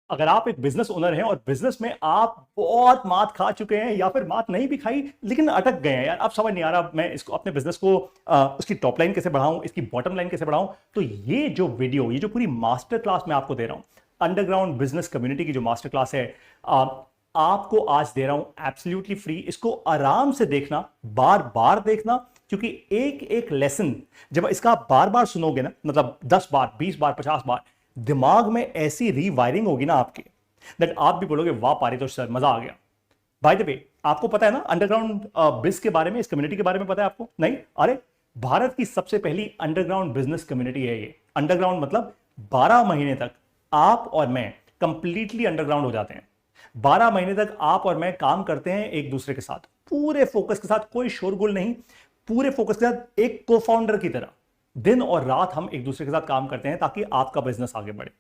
अगर आप एक बिजनेस ओनर हैं और बिजनेस में आप बहुत मात खा चुके हैं या फिर मात नहीं भी खाई लेकिन अटक गए हैं, यार अब समझ नहीं आ रहा मैं इसको अपने बिजनेस को उसकी टॉप लाइन कैसे बढ़ाऊं, इसकी बॉटम लाइन कैसे बढ़ाऊं, तो ये जो वीडियो, ये जो पूरी मास्टर क्लास मैं आपको दे रहा हूं, अंडरग्राउंड बिजनेस कम्युनिटी की जो मास्टर क्लास है, आपको आज दे रहा हूं एब्सोल्युटली फ्री। इसको आराम से देखना, बार बार देखना, क्योंकि एक एक लेसन जब इसका आप बार बार सुनोगे ना, मतलब 10 बार, 20 बार, 50 बार, दिमाग में ऐसी रीवायरिंग होगी ना आपके, दैट आप भी बोलोगे वाह पारितोष सर मजा आ गया। बाय द वे, आपको पता है ना अंडरग्राउंड बिज के बारे में, इस कम्युनिटी के बारे में पता है आपको? नहीं? अरे भारत की सबसे पहली अंडरग्राउंड बिजनेस कम्युनिटी है ये। अंडरग्राउंड मतलब 12 महीने तक आप और मैं कंप्लीटली अंडरग्राउंड हो जाते हैं। 12 महीने तक आप और मैं काम करते हैं एक दूसरे के साथ, पूरे फोकस के साथ, कोई शोरगुल नहीं, पूरे फोकस के साथ, एक को फाउंडर की तरह दिन और रात हम एक दूसरे के साथ काम करते हैं ताकि आपका बिजनेस आगे बढ़े।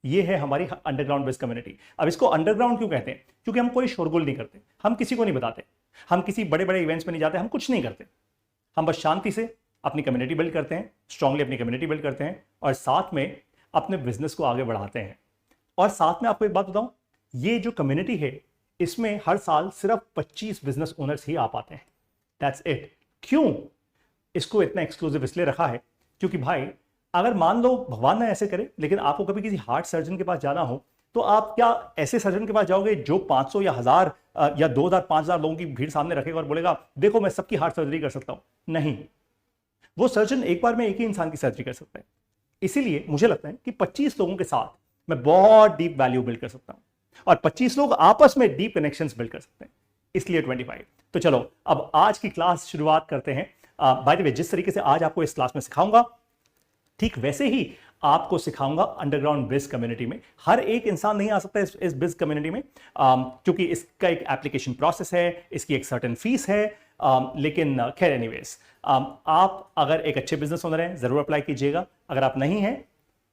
ये है हमारी अंडरग्राउंड बिज कम्युनिटी। अब इसको अंडरग्राउंड क्यों कहते हैं? क्योंकि हम कोई शोरगुल नहीं करते, हम किसी को नहीं बताते, हम किसी बड़े बड़े इवेंट्स में नहीं जाते, हम कुछ नहीं करते, हम बस शांति से अपनी कम्युनिटी बिल्ड करते हैं, स्ट्रांगली अपनी कम्युनिटी बिल्ड करते हैं और साथ में अपने बिजनेस को आगे बढ़ाते हैं। और साथ में आपको एक बात बताऊं, ये जो कम्युनिटी है इसमें हर साल सिर्फ 25 बिजनेस ओनर्स ही आ पाते हैं। That's it. क्यों इसको इतना एक्सक्लूसिव इसलिए रखा है? क्योंकि भाई अगर मान लो भगवान ना ऐसे करे, लेकिन आपको कभी किसी हार्ट सर्जन के पास जाना हो, तो आप क्या ऐसे सर्जन के पास जाओगे जो 500 या 1000 या 2000 5000 लोगों की भीड़ सामने रखेगा और बोलेगा देखो मैं सबकी हार्ट सर्जरी कर सकता हूं? नहीं, वो सर्जन एक बार में एक ही इंसान की सर्जरी कर सकता है। इसीलिए मुझे लगता है कि 25 लोगों के साथ मैं बहुत डीप वैल्यू बिल्ड कर सकता हूं और 25 लोग आपस में डीप कनेक्शंस बिल्ड कर सकते हैं, इसलिए 25। तो चलो अब आज की क्लास शुरुआत करते हैं। बाय द वे, जिस तरीके से आज आपको इस क्लास में सिखाऊंगा, ठीक वैसे ही आपको सिखाऊंगा अंडरग्राउंड बिज कम्युनिटी में। हर एक इंसान नहीं आ सकता इस बिज कम्युनिटी में, क्योंकि इसका एक एप्लीकेशन प्रोसेस है, इसकी एक सर्टेन फीस है, लेकिन खैर एनीवेज, आप अगर एक अच्छे बिजनेस ओनर हैं जरूर अप्लाई कीजिएगा। अगर आप नहीं हैं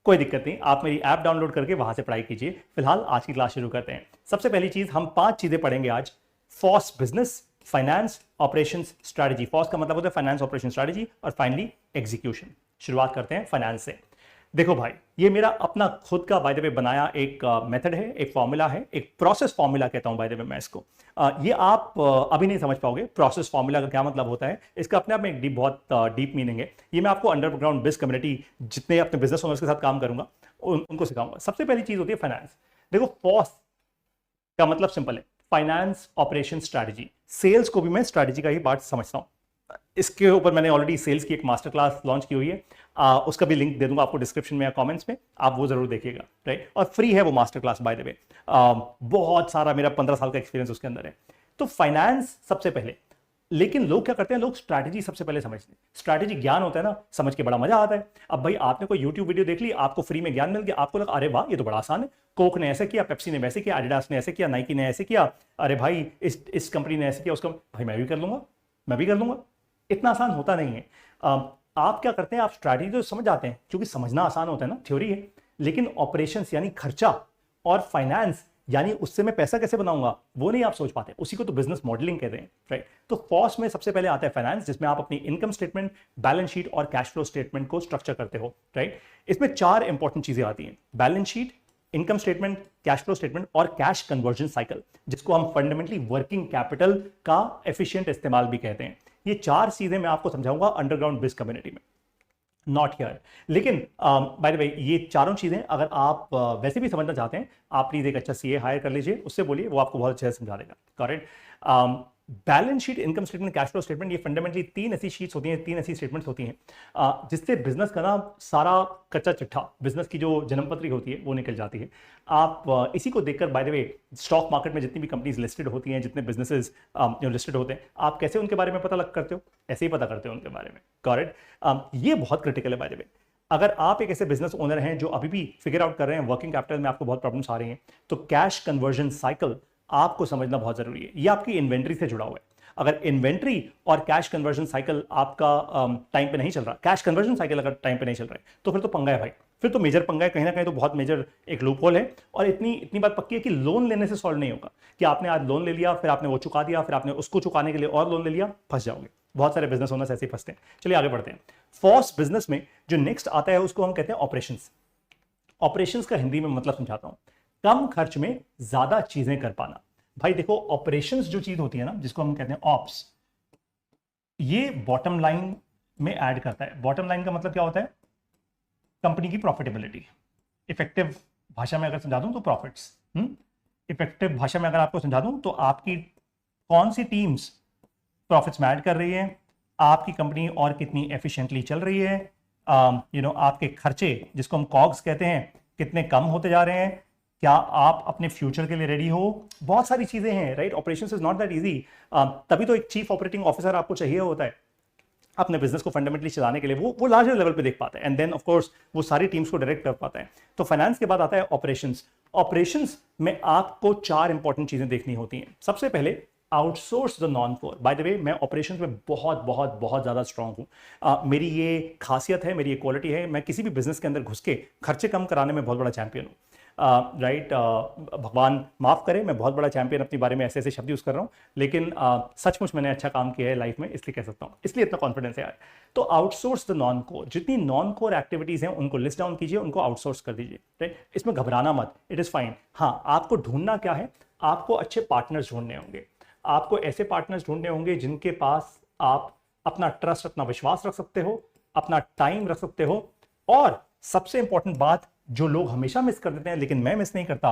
कोई दिक्कत नहीं, आप मेरी ऐप डाउनलोड करके वहां से पढ़ाई कीजिए। फिलहाल आज की क्लास शुरू करते हैं। सबसे पहली चीज, हम 5 चीजें पढ़ेंगे आज। FOSE business, finance, operations, strategy. FOSE का मतलब होता है फाइनेंस, ऑपरेशन, स्ट्रैटेजी, और फाइनली एग्जीक्यूशन। शुरुआत करते हैं फाइनेंस से। देखो भाई, ये मेरा अपना खुद का बाय द वे बनाया एक मेथड है, एक फॉर्मूला है, एक प्रोसेस फॉर्मूला कहता हूं बाय द वे मैं इसको। ये आप अभी नहीं समझ पाओगे प्रोसेस फॉर्मूला का क्या मतलब होता है। इसका अपने आप में एक बहुत डीप मीनिंग है। ये मैं आपको अंडरग्राउंड बिज कम्युनिटी जितने अपने बिजनेस ओनर्स के साथ काम करूंगा उनको सिखाऊंगा। सबसे पहली चीज होती है फाइनेंस। देखो, फॉस का मतलब सिंपल है, फाइनेंस, ऑपरेशन, स्ट्रैटेजी। सेल्स को भी मैं स्ट्रैटेजी का ही पार्ट समझता हूं। इसके ऊपर मैंने ऑलरेडी सेल्स की एक मास्टर क्लास लॉन्च की हुई है, उसका भी लिंक दे दूंगा आपको डिस्क्रिप्शन में या कमेंट्स में, आप वो जरूर देखिएगा, राइट। और फ्री है वो मास्टर क्लास बाय द वे। बहुत सारा मेरा 15 साल का एक्सपीरियंस उसके अंदर है। तो फाइनेंस सबसे पहले, लेकिन लोग क्या करते हैं, लोग स्ट्रैटेजी सबसे पहले समझते हैं। स्ट्रैटेजी ज्ञान होता है ना, समझ के बड़ा मजा आता है। अब भाई आपने कोई यूट्यूब वीडियो देख ली, आपको फ्री में ज्ञान मिल गया, आपको लगा अरे वाह ये तो बड़ा आसान है, कोक ने ऐसे किया, पेप्सी ने वैसे किया, एडिडास ने ऐसे किया, नाइकी ने ऐसे किया, अरे भाई इस कंपनी ने ऐसे किया, उसका भाई मैं भी कर लूंगा, मैं भी कर लूंगा। इतना आसान होता नहीं है। आप क्या करते हैं, आप स्ट्रैटेजी तो समझ जाते हैं, क्योंकि समझना आसान होता है ना, थ्योरी है, लेकिन ऑपरेशंस यानी खर्चा और फाइनेंस यानी उससे मैं पैसा कैसे बनाऊंगा वो नहीं आप सोच पाते। उसी को तो बिजनेस मॉडलिंग कहते हैं, राइट। तो फॉस में सबसे पहले आता है फाइनेंस, जिसमें आप अपनी इनकम स्टेटमेंट, बैलेंस शीट और कैश फ्लो स्टेटमेंट को स्ट्रक्चर करते हो, राइट। इसमें 4 इंपॉर्टेंट चीजें आती हैं, balance sheet, income statement, cash flow statement और कैश कन्वर्जन साइकिल, जिसको हम फंडामेंटली वर्किंग कैपिटल का एफिशिएंट इस्तेमाल भी कहते हैं। ये 4 चीजें मैं आपको समझाऊंगा अंडरग्राउंड बिज कम्युनिटी में, नॉट हियर। लेकिन बाय द वे, ये चारों चीजें अगर आप वैसे भी समझना चाहते हैं, आप प्लीज एक अच्छा सीए हायर कर लीजिए, उससे बोलिए, वो आपको बहुत अच्छे से समझा देगा, correct. Balance sheet, income statement, cash flow statement, ये फंडामेंटली 3 ऐसी शीट्स होती हैं, 3 ऐसी स्टेटमेंट्स होती हैं, जिससे बिजनेस का ना सारा कच्चा चिट्ठा, बिजनेस की जो जन्मपत्री होती है वो निकल जाती है। आप इसी को देखकर bye the way, stock market में जितनी भी कंपनीज लिस्टेड होती हैं, जितने बिजनेसेस जो लिस्टेड होते हैं, आप कैसे उनके बारे में पता लग करते हो, ऐसे ही पता करते हो उनके बारे में, करेक्ट। ये बहुत क्रिटिकल है बाय द वे। अगर आप एक ऐसे बिजनेस ओनर हैं जो अभी भी फिगर आउट कर रहे हैं, वर्किंग कैपिटल में आपको बहुत प्रॉब्लम्स आ रही हैं, तो कैश कन्वर्जन साइकिल आपको समझना बहुत जरूरी है। ये आपकी इन्वेंट्री से जुड़ा हुआ है। अगर इन्वेंट्री और कैश कन्वर्जन साइकिल आपका टाइम पे नहीं चल रहा, कैश कन्वर्जन साइकिल अगर टाइम पे नहीं चल रहा है, तो फिर तो पंगा है भाई, फिर तो मेजर पंगा है, कहीं ना कहीं तो बहुत मेजर एक लूप होल है। और इतनी बात पक्की है कि लोन लेने से सॉल्व नहीं होगा, कि आपने आज लोन ले लिया, फिर आपने वो चुका दिया, फिर आपने उसको चुकाने के लिए और लोन ले लिया, फंस जाओगे। बहुत सारे बिजनेस ओनर्स ऐसे ही फंसते हैं। चलिए आगे बढ़ते हैं। फॉस बिजनेस में जो नेक्स्ट आता है उसको हम कहते हैं ऑपरेशंस। ऑपरेशंस का हिंदी में मतलब समझाता हूं। कम खर्च में ज्यादा चीजें कर पाना। भाई देखो, ऑपरेशंस जो चीज होती है ना, जिसको हम कहते हैं ऑप्स, ये बॉटम लाइन में ऐड करता है। बॉटम लाइन का मतलब क्या होता है? कंपनी की प्रॉफिटेबिलिटी। इफेक्टिव भाषा में अगर समझा दूं तो प्रॉफिट्स। इफेक्टिव भाषा में अगर आपको समझा दूं तो आपकी कौन सी टीम्स प्रॉफिट्स में ऐड कर रही है, आपकी कंपनी और कितनी एफिशिएंटली चल रही है, आपके खर्चे जिसको हम कॉग्स कहते हैं कितने कम होते जा रहे हैं, क्या आप अपने फ्यूचर के लिए रेडी हो। बहुत सारी चीजें हैं, right. Operations is not that easy. तभी तो एक चीफ ऑपरेटिंग ऑफिसर आपको चाहिए होता है अपने बिजनेस को फंडामेंटली चलाने के लिए। वो लार्जर लेवल पे देख पाता है, एंड देन ऑफ कोर्स वो सारी टीम्स को डायरेक्ट कर पाता है। तो फाइनेंस के बाद आता है ऑपरेशंस। ऑपरेशंस में आपको 4 इंपॉर्टेंट चीजें देखनी होती हैं। सबसे पहले, outsource the non core. Bye the वे, मैं ऑपरेशंस में बहुत बहुत बहुत ज्यादा स्ट्रांग हूं। मेरी ये खासियत है, मेरी ये क्वालिटी है, मैं किसी भी बिजनेस के अंदर घुस के खर्चे कम कराने में बहुत बड़ा चैंपियन हूं। राइट, भगवान माफ करे, मैं बहुत बड़ा चैंपियन अपने बारे में ऐसे ऐसे शब्द यूज कर रहा हूं, लेकिन सचमुच मैंने अच्छा काम किया है लाइफ में, इसलिए कह सकता हूं, इसलिए इतना कॉन्फिडेंस है यार। तो आउटसोर्स द नॉन कोर। जितनी नॉन कोर एक्टिविटीज हैं उनको लिस्ट डाउन कीजिए, उनको आउटसोर्स कर दीजिए, राइट। इसमें घबराना मत, इट इज फाइन। हाँ, आपको ढूंढना क्या है? आपको अच्छे पार्टनर्स ढूंढने होंगे। आपको ऐसे पार्टनर्स ढूंढने होंगे जिनके पास आप अपना ट्रस्ट, अपना विश्वास रख सकते हो, अपना टाइम रख सकते हो, और सबसे इंपॉर्टेंट बात जो लोग हमेशा मिस कर देते हैं लेकिन मैं मिस नहीं करता,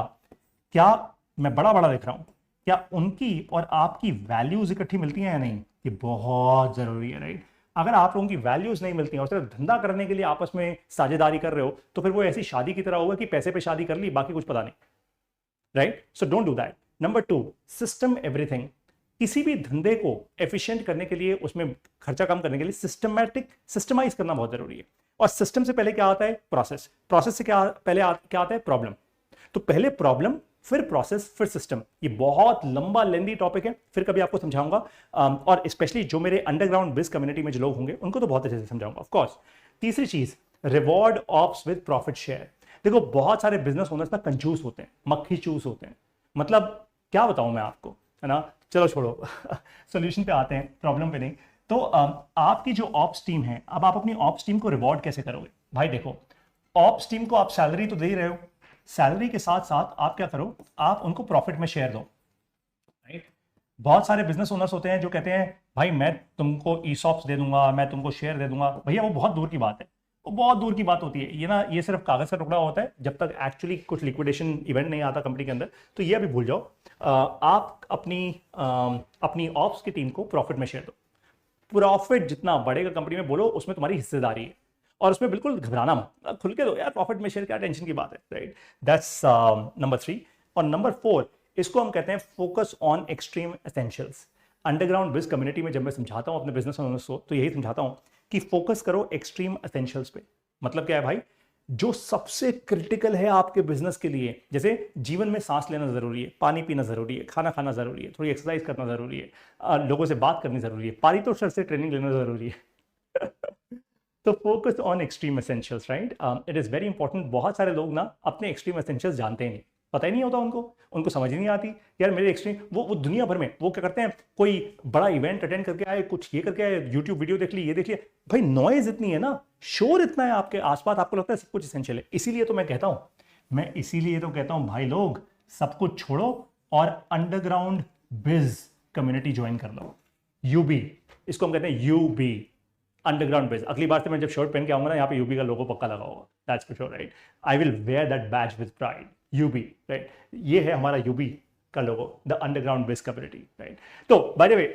क्या मैं बड़ा बड़ा देख रहा हूं, क्या उनकी और आपकी वैल्यूज इकट्ठी मिलती हैं या नहीं? ये बहुत जरूरी है, राइट। अगर आप लोगों की वैल्यूज नहीं मिलती हैं और सिर्फ धंधा करने के लिए आपस में साझेदारी कर रहे हो, तो फिर वो ऐसी शादी की तरह होगा कि पैसे पे शादी कर ली, बाकी कुछ पता नहीं, right. So don't do that. Number 2, system everything. किसी भी धंधे को एफिशिएंट करने के लिए, उसमें खर्चा कम करने के लिए सिस्टमाइज करना बहुत जरूरी है। और सिस्टम से पहले क्या आता है? प्रोसेस। प्रोसेस से क्या आता है? प्रॉब्लम। तो पहले प्रॉब्लम, फिर प्रोसेस, फिर सिस्टम। ये बहुत लंबा लेंदी टॉपिक है, फिर कभी आपको समझाऊंगा। और स्पेशली जो मेरे अंडरग्राउंड बिज कम्युनिटी में जो लोग होंगे उनको तो बहुत अच्छे से समझाऊंगा, ऑफ कोर्स। तीसरी चीज, reward ops with profit share. देखो, बहुत सारे बिजनेस ओनर्स ना कंजूस होते हैं, मक्खी चूस होते हैं। मतलब क्या बताऊं मैं आपको, है ना। चलो छोड़ो सॉल्यूशन पे आते हैं, प्रॉब्लम पे नहीं। तो आपकी जो ऑप्स टीम है, अब आप अपनी ऑप्स टीम को रिवॉर्ड कैसे करोगे? भाई देखो, ऑप्स टीम को आप सैलरी तो दे ही रहे हो, सैलरी के साथ साथ आप क्या करो, आप उनको प्रॉफिट में शेयर दो, राइट। बहुत सारे बिजनेस ओनर्स होते हैं जो कहते हैं भाई मैं तुमको ईसॉप्स दे दूंगा, मैं तुमको शेयर दे दूंगा। भैया वो बहुत दूर की बात है, वो बहुत दूर की बात होती है। ये ना, ये सिर्फ कागज का टुकड़ा होता है जब तक एक्चुअली कुछ लिक्विडेशन इवेंट नहीं आता कंपनी के अंदर। तो ये अभी भूल जाओ। आप अपनी ऑप्स की टीम को प्रॉफिट में शेयर दो। प्रॉफिट जितना बढ़ेगा कंपनी में, बोलो उसमें तुम्हारी हिस्सेदारी है, और उसमें बिल्कुल घबराना मत, खुल के दो यार, प्रॉफिट में शेयर, क्या टेंशन की बात है, राइट। That's number 3। और नंबर 4, इसको हम कहते हैं focus on extreme essentials. Underground biz community में जब मैं समझाता हूं अपने बिजनेस ओनर्स को, तो यही समझाता हूं कि फोकस करो एक्सट्रीम एसेंशियल्स पे। मतलब क्या है भाई? जो सबसे क्रिटिकल है आपके बिजनेस के लिए, जैसे जीवन में सांस लेना जरूरी है, पानी पीना जरूरी है, खाना खाना जरूरी है, थोड़ी एक्सरसाइज करना जरूरी है, लोगों से बात करनी जरूरी है, पारितोषिक से ट्रेनिंग लेना जरूरी है तो focus on extreme essentials, right. It is very important. बहुत सारे लोग ना अपने एक्सट्रीम एसेंशियल्स जानते ही नहीं, पता ही नहीं होता उनको समझ ही नहीं आती यार मेरे एक्सट्रीम। वो दुनिया भर में वो क्या करते हैं, कोई बड़ा इवेंट अटेंड करके आए, कुछ ये करके आए, यूट्यूब वीडियो देख ली, ये देख लिया। भाई नॉइज इतनी है ना, शोर इतना है आपके आसपास, आपको लगता है सब कुछ एसेंशियल है। इसीलिए तो मैं कहता हूं भाई लोग, सब कुछ छोड़ो और अंडरग्राउंड बिज कम्युनिटी ज्वाइन कर लो। यूबी, इसको हम कहते हैं यूबी, अंडरग्राउंड बिज। अगली बार से मैं जब शर्ट पहन के आऊंगा ना, यहाँ पे यूबी का लोगो पक्का लगा होगा, that's for sure, right. I will wear that badge with pride, UB, right. ये है हमारा यूबी का logo, the underground biz community, right. तो बाय द वे,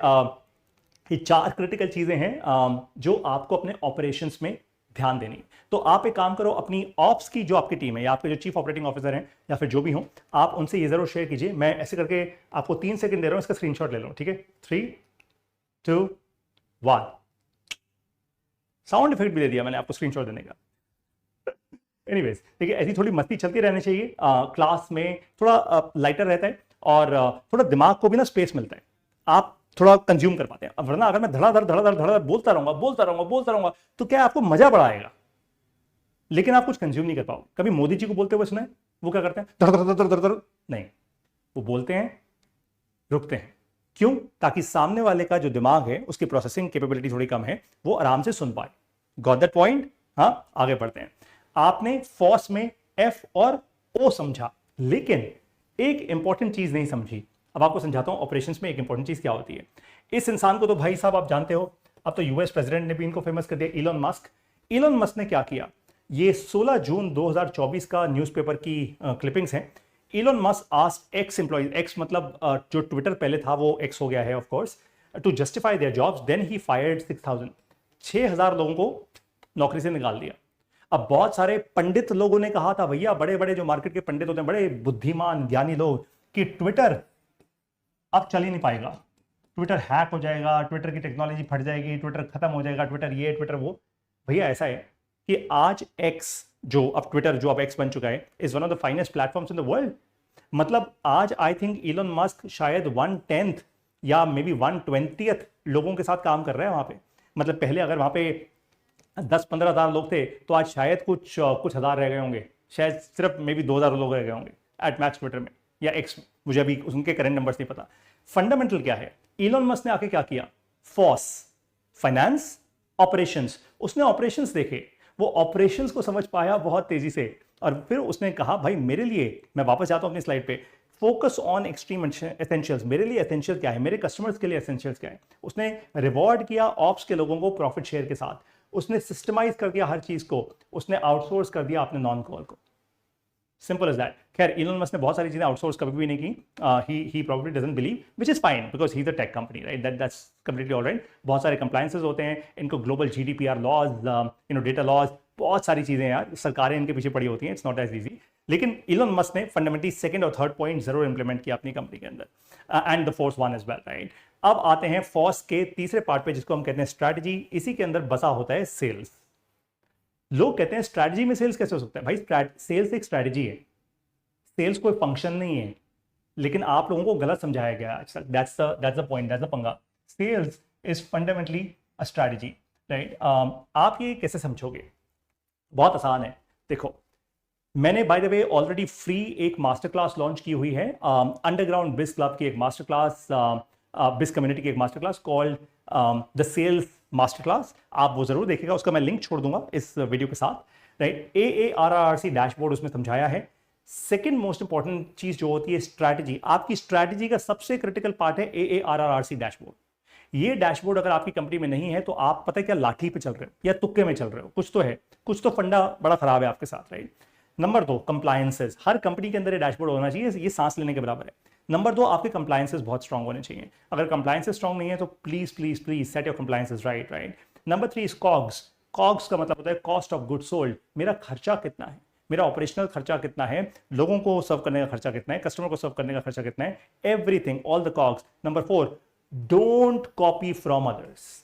ये 4 क्रिटिकल चीजें हैं जो आपको अपने ऑपरेशंस में ध्यान देनी। तो आप एक काम करो, अपनी ऑप्स की जो आपकी टीम है, या आपके जो चीफ ऑपरेटिंग ऑफिसर हैं, या फिर जो भी हो, आप उनसे ये जरूर शेयर कीजिए। मैं ऐसे करके आपको 3 सेकंड दे रहा हूं, इसका स्क्रीनशॉट ले लो, ठीक है। 3, 2, 1। साउंड इफेक्ट भी दे दिया मैंने आपको स्क्रीनशॉट देने का। एनीवेज, देखिए ऐसी थोड़ी मस्ती चलती रहनी चाहिए। क्लास में थोड़ा लाइटर रहता है, और थोड़ा दिमाग को भी ना स्पेस मिलता है, आप थोड़ा कंज्यूम कर पाते हैं। वरना अगर मैं धड़ाधड़ बोलता रहूंगा तो क्या आपको मजा बड़ा आएगा, लेकिन आप कुछ कंज्यूम नहीं कर पाओगे। कभी मोदी जी को बोलते हुए सुना है? वो क्या करते हैं? धड़ नहीं, वो बोलते हैं, रुकते हैं। क्यों? ताकि सामने वाले का जो दिमाग है, उसकी प्रोसेसिंग कैपेबिलिटी थोड़ी कम है, वो आराम से सुन पाए। Got that point? हाँ, आगे बढ़ते हैं। आपने फॉस में एफ और ओ समझा, लेकिन एक इंपॉर्टेंट चीज नहीं समझी। अब आपको समझाता हूं ऑपरेशंस में एक इंपॉर्टेंट चीज क्या होती है। इस इंसान को तो भाई साहब आप जानते हो, अब तो यूएस प्रेसिडेंट ने भी इनको फेमस कर दिया, इलॉन मस्क। इलॉन मस्क ने क्या किया, ये 16 जून 2024 का न्यूज़पेपर की क्लिपिंग्स हैं। Elon Musk asked x employees, x मतलब जो ट्विटर पहले था वो एक्स हो गया है of course, to justify their jobs, then he fired 6,000 लोगों को नौकरी से निकाल दिया। अब बहुत सारे पंडित लोगों ने कहा था, भैया बड़े बड़े जो मार्केट के पंडित होते हैं, बड़े बुद्धिमान ज्ञानी लोग, कि ट्विटर अब चल ही नहीं पाएगा, ट्विटर हैक हो जाएगा, ट्विटर की टेक्नोलॉजी फट जाएगी, ट्विटर खत्म हो जाएगा, ट्विटर ये ट्विटर वो। भैया ऐसा है कि आज एक्स जो अब ट्विटर जो अब एक्स बन चुका है is one of the finest platforms in the world. मतलब आज आई थिंक इलॉन मस्क शायद 1/10 या मे बी 1/20 लोगों के साथ काम कर रहे हैं वहां पे। मतलब पहले अगर वहां पे 10-15 हज़ार लोग थे तो आज शायद कुछ हज़ार रह गए होंगे, शायद सिर्फ मे बी 2,000 लोग रह गए होंगे एट मैक्स ट्विटर में या एक्स में, मुझे अभी उनके करंट नंबर्स नहीं पता। फंडामेंटल क्या है, इलॉन मस्क ने आके क्या किया, फॉस फाइनेंस ऑपरेशंस, उसने ऑपरेशंस देखे, वो ऑपरेशंस को समझ पाया बहुत तेजी से, और फिर उसने कहा भाई मेरे लिए, मैं वापस जाता हूं अपनी स्लाइड पे, फोकस ऑन एक्सट्रीम एसेंशियल्स, मेरे लिए एसेंशियल क्या है, मेरे कस्टमर्स के लिए एसेंशियल्स क्या है। उसने रिवॉर्ड किया ऑप्स के लोगों को प्रॉफिट शेयर के साथ, उसने सिस्टमाइज कर दिया हर चीज को, उसने आउटसोर्स कर दिया अपने नॉन कॉल को, सिंपल एज दैट। खैर इलॉन मस्क ने बहुत सारी चीजें आउटसोर्स कभी भी नहीं की, he probably doesn't believe, which is fine because he is a tech company, right, that's completely alright. बहुत सारे कंप्लायंसेस होते हैं, इनको global GDPR laws, data laws, बहुत सारी चीजें यार, सरकारें इनके पीछे पड़ी होती हैं, इट्स नॉट एज इजी। लेकिन इलॉन मस्क ने फंडामेंटली सेकंड और थर्ड पॉइंट जरूर इंप्लीमेंट किया अपनी कंपनी के अंदर, and the fourth one as well, right. अब आते हैं फॉस के तीसरे पार्ट पे, जिसको हम कहते हैं स्ट्रैटेजी। इसी के अंदर बसा होता है सेल्स। लोग कहते हैं स्ट्रैटेजी में सेल्स कैसे हो सकता है, भाई सेल्स एक स्ट्रैटेजी है, सेल्स कोई फंक्शन नहीं है, लेकिन आप लोगों को गलत समझाया गया आज तक, that's the point, that's the पंगा। Sales is fundamentally a strategy, right. आप ये कैसे समझोगे, बहुत आसान है। देखो मैंने by the way already free एक मास्टर क्लास लॉन्च की हुई है, अंडरग्राउंड बिज क्लब की एक मास्टर क्लास, बिज कम्युनिटी की एक master class called the sales master class, आप वो जरूर देखिएगा, उसका मैं लिंक छोड़ दूंगा इस वीडियो के साथ, राइट। AARRC डैशबोर्ड उसमें समझाया है। सेकेंड मोस्ट इंपॉर्टेंट चीज जो होती है स्ट्रैटेजी, आपकी स्ट्रैटेजी का सबसे क्रिटिकल पार्ट है AARRC डैशबोर्ड। ये डैशबोर्ड अगर आपकी कंपनी में नहीं है तो आप पता है क्या लाठी पे चल रहे हो या तुक्के में चल रहे हो, कुछ तो है, कुछ तो फंडा बड़ा खराब है आपके साथ, राइट। नंबर 2, कंप्लायंसेस, हर कंपनी के अंदर ये डैशबोर्ड होना चाहिए, ये सांस लेने के बराबर है। नंबर 2, आपके कंप्लायंसेस बहुत स्ट्रांग होने चाहिए, अगर कंप्लायंसेस स्ट्रांग नहीं है तो please please please set your compliances right, right. Number 3 is COGS. COGS का मतलब होता है कॉस्ट ऑफ गुड सोल्ड, मेरा खर्चा कितना है, मेरा ऑपरेशनल खर्चा कितना है, लोगों को सर्व करने का खर्चा कितना है, कस्टमर को सर्व करने का खर्चा कितना है, everything, all the COGS. Number 4, don't copy from others.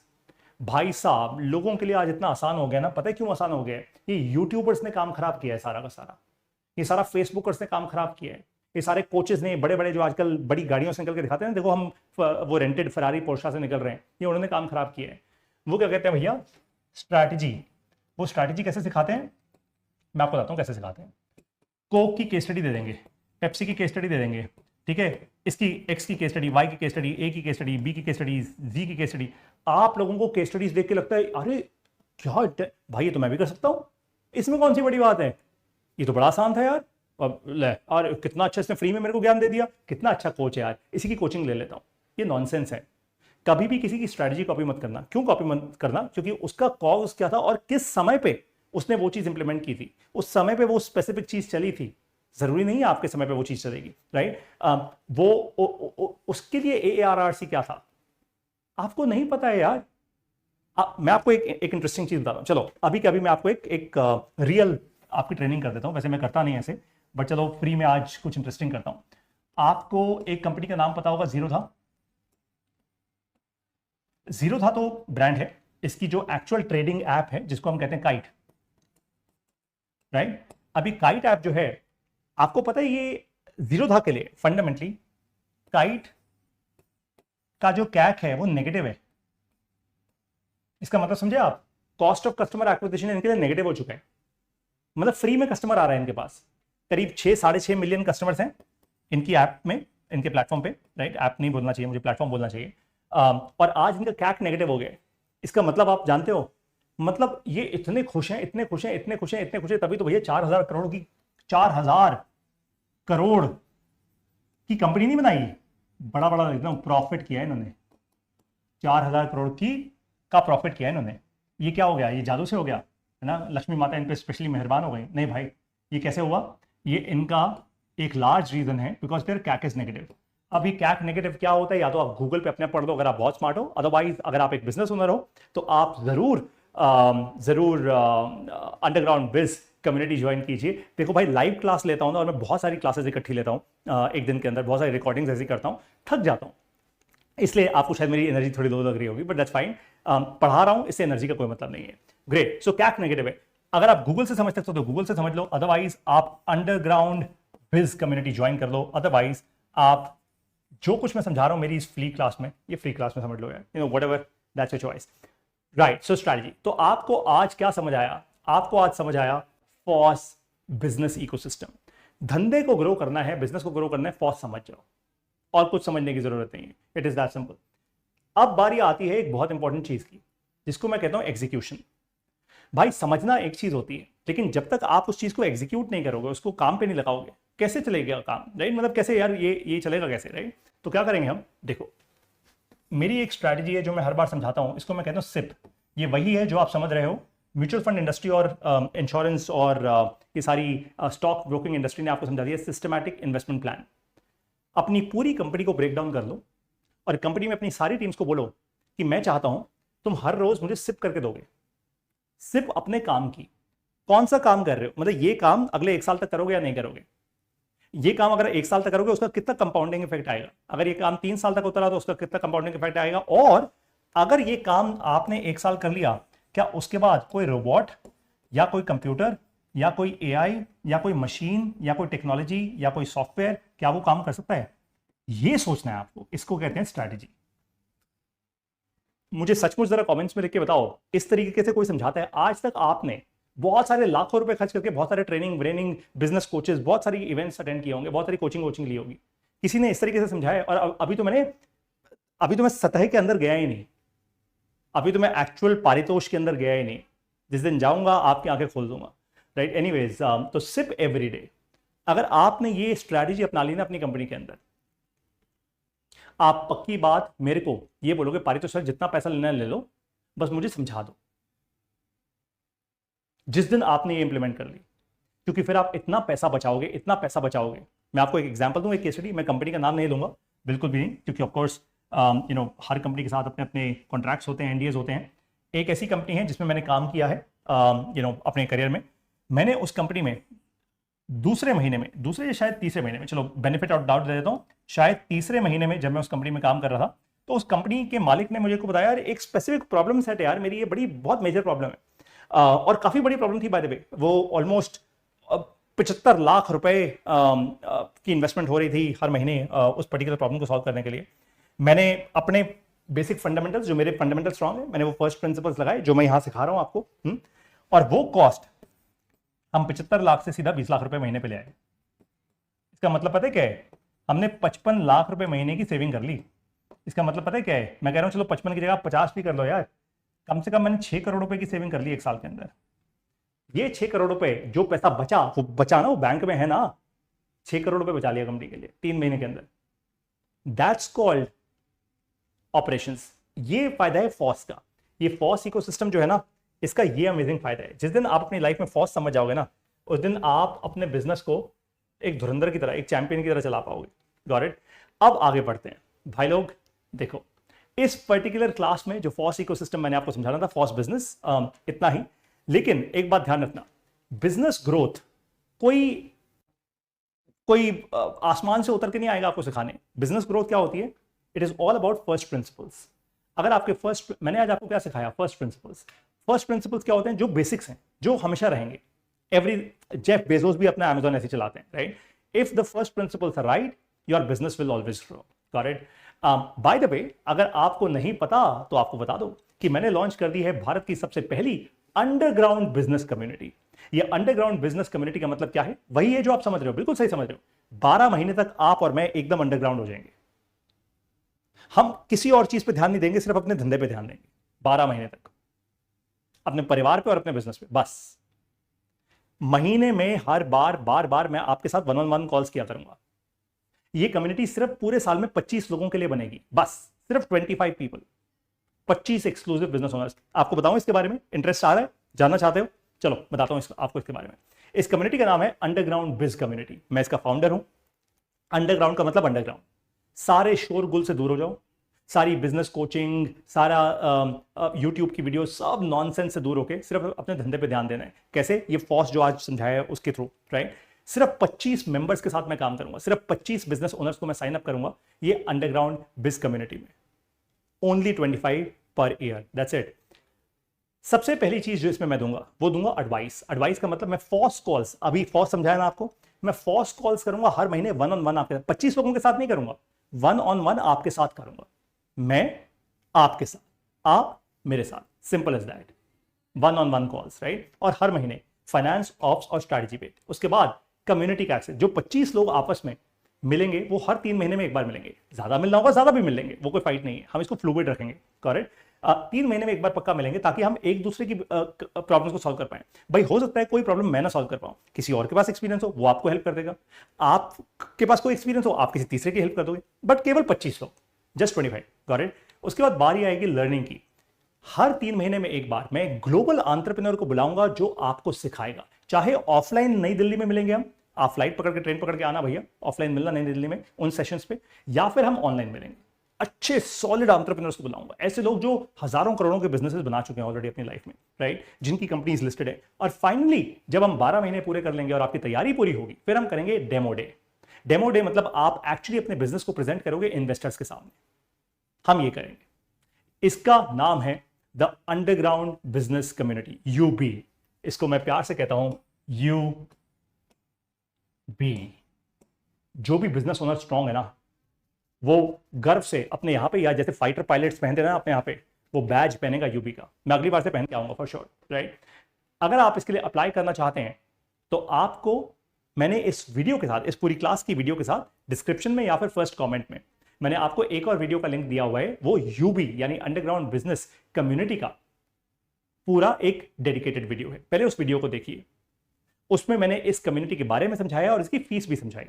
भाई साहब लोगों के लिए आज इतना आसान हो गया ना, पता है क्यों आसान हो गया है, ये यूट्यूबर्स ने काम खराब किया है सारा का सारा, ये सारा फेसबुकर्स ने काम खराब किया है, ये सारे कोचेस ने, बड़े बड़े जो आजकल बड़ी गाड़ियों से निकल के दिखाते हैं, देखो हम वो रेंटेड फरारी पोर्शा से निकल रहे हैं, ये उन्होंने काम खराब किया है। वो क्या कहते हैं भैया, स्ट्रैटेजी। वो स्ट्रैटेजी कैसे सिखाते हैं, मैं आपको बताता हूँ कैसे सिखाते हैं। कोक की केस स्टडी दे देंगे, पेप्सी की केस स्टडी दे देंगे, ठीक है, इसकी एक्स की केस स्टडी, वाई की केस स्टडी, ए की केस स्टडी, बी की केस स्टडी, जी की केस स्टडी। आप लोगों को केस स्टडीज देख के लगता है अरे क्या भाई ये तो मैं भी कर सकता हूँ, इसमें कौन सी बड़ी बात है, ये तो बड़ा आसान था यार, और कितना अच्छा इसने फ्री में मेरे को ज्ञान दे दिया, कितना अच्छा कोच है यार, इसी की कोचिंग ले लेता हूँ। ये नॉनसेंस है। कभी भी किसी की स्ट्रैटेजी कॉपी मत करना। क्यों कॉपी मत करना, क्योंकि उसका कॉज क्या था और किस समय पे उसने वो चीज इंप्लीमेंट की थी, उस समय पे वो स्पेसिफिक चीज चली थी, जरूरी नहीं है आपके समय पे वो चीज चलेगी, राइट। उसके लिए AARRC क्या था आपको नहीं पता है यार। मैं आपको एक इंटरेस्टिंग चीज बताता हूँ, चलो अभी के अभी मैं आपको एक रियल आपकी ट्रेनिंग कर देता हूँ, वैसे मैं करता नहीं ऐसे, बट चलो फ्री में आज कुछ इंटरेस्टिंग करता हूँ। आपको एक कंपनी का नाम पता होगा, ज़ीरोधा। ज़ीरोधा तो ब्रांड है, इसकी जो एक्चुअल ट्रेडिंग ऐप है जिसको हम कहते हैं काइट, राइट। अभी काइट ऐप जो है, आपको पता है ये ज़ीरोधा के लिए फंडामेंटली काइट का जो कैक है वो नेगेटिव है। इसका मतलब समझे आप, कॉस्ट ऑफ कस्टमर एक्विजिशन इनके लिए नेगेटिव हो चुका है, मतलब फ्री में कस्टमर आ रहा है इनके पास, करीब 6-6.5 मिलियन कस्टमर्स हैं इनकी ऐप में, इनके प्लेटफॉर्म पे, राइट। ऐप नहीं बोलना चाहिए मुझे, प्लेटफॉर्म बोलना चाहिए। और आज इनका कैक नेगेटिव हो गया। इसका मतलब आप जानते हो, मतलब ये इतने खुश हैं, इतने खुश हैं, इतने खुश हैं, इतने खुश हैं, तभी तो भैया 4,000 करोड़ की 4,000 करोड़ की कंपनी नहीं बनाई, बड़ा बड़ा एकदम प्रॉफिट किया है इन्होंने, 4,000 करोड़ की का प्रॉफिट किया है इन्होंने। ये क्या हो गया, ये जादू से हो गया है ना, लक्ष्मी माता इन पे स्पेशली मेहरबान हो गई? नहीं भाई, ये कैसे हुआ? ये इनका एक लार्ज रीजन है because their CAC is negative. अब ये कैक नेगेटिव क्या होता है, या तो आप गूगल पे अपने पढ़ लो अगर आप बहुत स्मार्ट हो, अदरवाइज अगर आप एक बिजनेस ओनर हो तो आप जरूर अंडरग्राउंड बिज कम्युनिटी ज्वाइन कीजिए। देखो भाई, लाइव क्लास लेता हूं ना, और मैं बहुत सारी क्लासेस इकट्ठी लेता हूं एक दिन के अंदर, बहुत सारी रिकॉर्डिंग्स ऐसी करता हूं, थक जाता हूं, इसलिए आपको शायद मेरी एनर्जी थोड़ी लो लग रही होगी, बट दैट्स फाइन। पढ़ा रहा हूं, इससे एनर्जी का कोई मतलब नहीं है। ग्रेट। सो कैक नेगेटिव है, अगर आप गूगल से समझ सकते हो तो गूगल से समझ लो, अदरवाइज आप अंडरग्राउंड बिज कम्युनिटी ज्वाइन कर लो, अदरवाइज आप जो कुछ मैं समझा रहा हूं मेरी इस फ्री क्लास में, ये फ्री क्लास में समझ लो यार, you know whatever, that's your choice. Right. So strategy, तो आपको आज क्या समझ आया? आपको आज समझ आया फॉस बिजनेस इकोसिस्टम। धंधे को ग्रो करना है, बिजनेस को ग्रो करना है, फॉस समझ जाओ, और कुछ समझने की जरूरत नहीं है, इट इज दैट सिंपल। अब बारी आती है एक बहुत इंपॉर्टेंट चीज की, जिसको मैं कहता हूं एग्जीक्यूशन। भाई समझना एक चीज होती है, लेकिन जब तक आप उस चीज को एग्जीक्यूट नहीं करोगे, उसको काम पे नहीं लगाओगे, कैसे चलेगा काम? राइट, मतलब कैसे यार ये चलेगा कैसे? राइट, तो क्या करेंगे हम, देखो मेरी एक स्ट्रैटेजी है जो मैं हर बार समझाता हूं, इसको मैं कहता हूं सिप। ये वही है जो आप समझ रहे हो, म्यूचुअल फंड इंडस्ट्री और इंश्योरेंस और ये सारी स्टॉक ब्रोकिंग इंडस्ट्री ने आपको समझा दिया सिस्टमैटिक इन्वेस्टमेंट प्लान। अपनी पूरी कंपनी को ब्रेक डाउन कर लो और कंपनी में अपनी सारी टीम्स को बोलो कि मैं चाहता हूं तुम हर रोज मुझे सिप करके दोगे, सिप अपने काम की। कौन सा काम कर रहे हो, मतलब ये काम अगले 1 साल तक करोगे या नहीं करोगे? ये काम अगर 1 साल तक करोगे उसका कितना कंपाउंडिंग इफेक्ट आएगा? अगर ये काम 3 साल तक होता रहा तो उसका कितना कंपाउंडिंग इफेक्ट आएगा? और अगर ये काम आपने 1 साल कर लिया, क्या उसके बाद कोई रोबोट या कोई कंप्यूटर या कोई एआई या कोई मशीन या कोई टेक्नोलॉजी या कोई सॉफ्टवेयर, क्या वो काम कर सकता है? ये सोचना है आपको, इसको कहते हैं स्ट्रैटेजी। मुझे सचमुच जरा कमेंट्स में लिख के बताओ, इस तरीके से कोई समझाता है? आज तक आपने बहुत सारे लाखों रुपए खर्च करके बहुत सारे ट्रेनिंग ब्रेनिंग बिजनेस कोचेस, बहुत सारी इवेंट्स अटेंड किए होंगे, बहुत सारी कोचिंग ली होगी, किसी ने इस तरीके से समझाया? और अभी तो मैं सतह के अंदर गया ही नहीं, अभी तो मैं एक्चुअल पारितोष के अंदर गया ही नहीं। जिस दिन जाऊंगा आपकी आंखें खोल दूंगा। राइट, एनीवेज, तो सिप एवरी डे, अगर आपने ये स्ट्रैटेजी अपना ली ना अपनी कंपनी के अंदर, आप पक्की बात मेरे को ये बोलोगे पारितोष सर जितना पैसा लेना है ले लो, बस मुझे समझा दो। जिस दिन आपने ये इंप्लीमेंट कर ली, क्योंकि फिर आप इतना पैसा बचाओगे, इतना पैसा बचाओगे। मैं आपको एक एग्जांपल दूं, एक केस स्टडी, मैं कंपनी का नाम नहीं लूंगा बिल्कुल भी नहीं, क्योंकि ऑफ कोर्स हर कंपनी के साथ अपने अपने कॉन्ट्रैक्ट्स होते हैं, एनडीएज होते हैं। एक ऐसी कंपनी है जिसमें मैंने काम किया है अपने करियर में। मैंने उस कंपनी में दूसरे या शायद तीसरे महीने में, चलो बेनिफिट ऑफ डाउट दे देता हूँ, शायद तीसरे महीने में जब मैं उस कंपनी में काम कर रहा था, तो उस कंपनी के मालिक ने मुझे को बताया, यार एक स्पेसिफिक प्रॉब्लम सेट है यार, मेरी ये बड़ी बहुत मेजर प्रॉब्लम है, और काफी बड़ी प्रॉब्लम थी बाय द वे। वो ऑलमोस्ट 75 लाख रुपए की इन्वेस्टमेंट हो रही थी हर महीने उस पर्टिकुलर प्रॉब्लम को सॉल्व करने के लिए। मैंने अपने बेसिक फंडामेंटल्स, जो मेरे फंडामेंटल स्ट्रांग है, मैंने वो फर्स्ट प्रिंसिपल्स लगाए जो मैं यहां सिखा रहा हूं आपको। और वो कॉस्ट हम 75 लाख से सीधा 20 लाख रुपए महीने पे ले आए। इसका मतलब पता है क्या है? हमने 55 लाख रुपए महीने की सेविंग कर ली। इसका मतलब पता है क्या है? मैं कह रहा हूं चलो 55 की जगह 50 भी कर लो यार, कम से कम मैंने 6 करोड़ रुपए की सेविंग कर ली 1 साल के अंदर। ये 6 करोड़ रुपए जो पैसा बचा, वो बचा ना, वो बैंक में है ना, 6 करोड़ रुपए बचा लिया कंपनी के लिए 3 महीने के अंदर। That's called operations. ये फायदा है फॉस का। ये फॉस इकोसिस्टम जो है ना, इसका ये अमेजिंग फायदा है। जिस दिन आप अपनी लाइफ में फॉस समझ जाओगे ना, उस दिन आप अपने बिजनेस को एक धुरंधर की तरह, एक चैंपियन की तरह चला पाओगे। Got it? अब आगे बढ़ते हैं भाई लोग। देखो, इस पर्टिकुलर क्लास में जो फॉस इकोसिस्टम मैंने आपको समझाना था, फॉस बिजनेस, इतना ही। लेकिन एक बात ध्यान रखना, बिजनेस ग्रोथ कोई आसमान से उतर के नहीं आएगा आपको सिखाने। बिजनेस ग्रोथ क्या होती है? It is all about first principles. अगर आपके मैंने आज आपको क्या सिखाया? First principles. फर्स्ट प्रिंसिपल्स क्या होते हैं? जो बेसिक्स हैं, जो हमेशा रहेंगे। जेफ बेजोस भी अपना अमेज़न ऐसे चलाते हैं, right? If the first principles are right, your business will always grow. Got it? By the way, अगर आपको नहीं पता तो आपको बता दो कि मैंने लॉन्च कर दी है भारत की सबसे पहली अंडरग्राउंड बिजनेस कम्युनिटी। ये अंडरग्राउंड बिजनेस कम्युनिटी का मतलब क्या है? वही है जो आप समझ रहे हो, बिल्कुल सही समझ रहे हो। 12 महीने तक आप और मैं एकदम अंडरग्राउंड हो जाएंगे। हम किसी और चीज पे ध्यान नहीं देंगे, सिर्फ अपने धंधे पे ध्यान देंगे 12 महीने तक, अपने परिवार पे और अपने बिजनेस पे, बस। महीने में हर बार मैं आपके साथ 1-on-1 कॉल्स किया करूंगा। ये कम्युनिटी सिर्फ पूरे साल में 25 लोगों के लिए बनेगी, बस सिर्फ 25 पीपल, 25 एक्सक्लूसिव बिजनेस ओनर्स। आपको बताऊं इसके बारे में, इंटरेस्ट आ रहा है, जानना चाहते हो? चलो बताता हूं आपको इसके बारे में। इस कम्युनिटी का नाम है अंडरग्राउंड बिज कम्युनिटी। मैं इसका फाउंडर हूं। अंडरग्राउंड का मतलब अंडरग्राउंड, सारे शोरगुल से दूर हो जाओ, सारी बिजनेस कोचिंग, सारा यूट्यूब की वीडियो, सब नॉनसेंस से दूर होके सिर्फ अपने धंधे पे ध्यान देना है। कैसे? ये फॉस जो आज समझाया है उसके थ्रू, राइट? सिर्फ 25 मेंबर्स के साथ मैं काम करूंगा, सिर्फ 25 बिजनेस ओनर्स को मैं साइन अप करूंगा ये अंडरग्राउंड बिज कम्युनिटी में। Only 25 per year, that's it. सबसे पहली चीज जो इसमें मैं दूंगा वो दूंगा एडवाइस। एडवाइस का मतलब मैं फॉस कॉल्स, अभी फॉस समझाया ना आपको, मैं फॉस कॉल्स करूंगा हर महीने 1-on-1 आपके साथ। 25 लोगों के साथ नहीं करूंगा, 1-on-1 आपके साथ करूंगा। मैं आपके साथ, आप मेरे साथ, simple as that. 1-on-1 calls, right? और हर महीने फाइनेंस, ऑप्स और स्ट्रैटेजी पे। उसके बाद कम्युनिटी का एक्सेस, जो 25 लोग आपस में मिलेंगे वो हर 3 महीने में एक बार मिलेंगे। ज्यादा मिलना होगा ज्यादा भी मिल लेंगे, वो कोई फाइट नहीं है, हम इसको फ्लूइड रखेंगे, करेक्ट? 3 महीने में एक बार पक्का मिलेंगे ताकि हम एक दूसरे की प्रॉब्लम्स को सॉल्व कर पाए। भाई हो सकता है कोई प्रॉब्लम मैं ना सॉल्व कर पाऊं, किसी और के पास एक्सपीरियंस हो, वो आपको हेल्प कर देगा। आपके पास कोई एक्सपीरियंस हो, आप किसी तीसरे की हेल्प कर दोगे, बट केवल 25 लोग, जस्ट 25, गॉट इट? उसके बाद बारी आएगी लर्निंग की। हर 3 महीने में एक बार मैं ग्लोबल एंटरप्रेन्योर को बुलाऊंगा जो आपको सिखाएगा। चाहे ऑफलाइन नई दिल्ली में मिलेंगे हम, आप फ्लाइट पकड़ के, ट्रेन पकड़ के आना भैया, ऑफलाइन मिलना नई दिल्ली में उन सेशंस पे, या फिर हम ऑनलाइन मिलेंगे। अच्छे सॉलिड एंटरप्रेन्योर्स को बुलाऊंगा, ऐसे लोग जो हजारों करोड़ों के बिजनेसेस बना चुके हैं ऑलरेडी अपनी लाइफ में, राइट? जिनकी कंपनीज लिस्टेड है। और फाइनली जब हम 12 महीने पूरे कर लेंगे और आपकी तैयारी पूरी होगी, फिर हम करेंगे डेमो डे। डेमो डे मतलब आप एक्चुअली अपने बिजनेस को प्रेजेंट करोगे इन्वेस्टर्स के सामने। हम ये करेंगे, इसका नाम है the underground business community, UB. इसको मैं प्यार से कहता हूं यूबी। जो भी बिजनेस ओनर स्ट्रांग है ना, वो गर्व से अपने यहां पे, या जैसे फाइटर पायलट्स पहनते ना अपने यहां पे, वो बैज पहनेगा यूबी का। मैं अगली बार से पहन के आऊंगा फॉर श्योर, राइट? अगर आप इसके लिए अप्लाई करना चाहते हैं तो आपको, मैंने इस वीडियो के साथ, इस पूरी क्लास की वीडियो के साथ डिस्क्रिप्शन में या फिर फर्स्ट कमेंट में मैंने आपको एक और वीडियो का लिंक दिया हुआ है। वो यूबी यानी अंडरग्राउंड बिजनेस कम्युनिटी का पूरा एक डेडिकेटेड वीडियो है, पहले उस वीडियो को देखिए। उसमें मैंने इस कम्युनिटी के बारे में समझाया और इसकी फीस भी समझाई,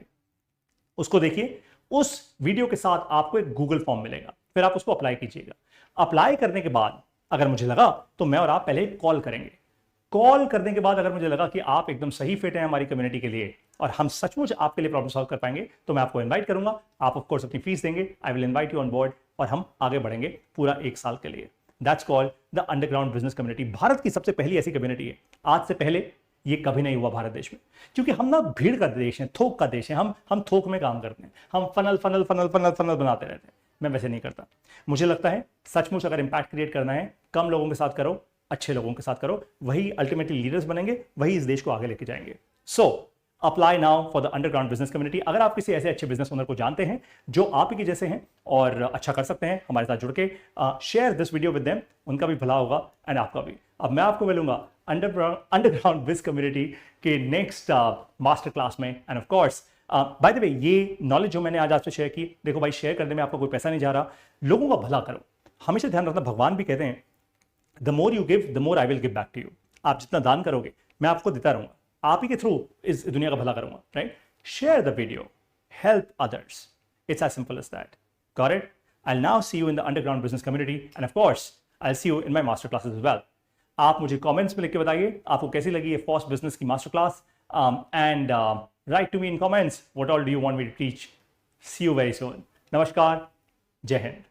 उसको देखिए। उस वीडियो के साथ आपको एक गूगल फॉर्म मिलेगा, फिर आप उसको अप्लाई कीजिएगा। अप्लाई करने के बाद अगर मुझे लगा तो मैं और आप पहले कॉल करेंगे। कॉल करने के बाद अगर मुझे लगा कि आप एकदम सही फिट हैं हमारी कम्युनिटी के लिए और हम सचमुच आपके लिए प्रॉब्लम सॉल्व कर पाएंगे, तो मैं आपको इनवाइट करूंगा। आप ऑफ कोर्स अपनी फीस देंगे, I will invite you on board, और हम आगे बढ़ेंगे पूरा 1 साल के लिए। That's called the underground business community. Bharat की सबसे पहली ऐसी कम्युनिटी है। आज से पहले ये कभी नहीं हुआ भारत देश में, क्योंकि हम ना भीड़ का देश है, थोक का देश है। हम थोक में काम करते हैं, हम funnel funnel funnel funnel funnel बनाते रहते हैं। मैं वैसे नहीं करता। मुझे लगता है सचमुच अगर इंपैक्ट क्रिएट करना है, कम लोगों के साथ करो, अच्छे लोगों के साथ करो, वही अल्टीमेटली लीडर्स बनेंगे, वही इस देश को आगे लेके जाएंगे। So apply now for the underground business community. अगर आप किसी ऐसे अच्छे बिजनेस ओनर को जानते हैं जो आप ही के जैसे हैं और अच्छा कर सकते हैं हमारे साथ जुड़ के, share this video with them, उनका भी भला होगा एंड आपका भी। अब मैं आपको मिलूंगा अंडरग्राउंड बिज कम्युनिटी के नेक्स्ट मास्टर क्लास में। And of course buy the way, ये नॉलेज जो मैंने आज आपसे शेयर की, देखो भाई, शेयर करने में आपको कोई पैसा नहीं जा रहा, लोगों का भला करो। हमेशा ध्यान रखना, भगवान भी कहते हैं the more you give the more I will give back to you. आप जितना दान करोगे मैं आपको देता रहूंगा, आप ही के थ्रू इस दुनिया का भला करूंगा, right? Share the video, help others, it's as simple as that, got it? I will now see you in the underground business community and of course I will see you in my master classes as well. आप मुझे comments में लिख के बताइए आपको कैसी लगी ये फॉस बिजनेस की master class, and write to me in comments what all do you want me to teach. See you very soon. नमस्कार, जय हिंद।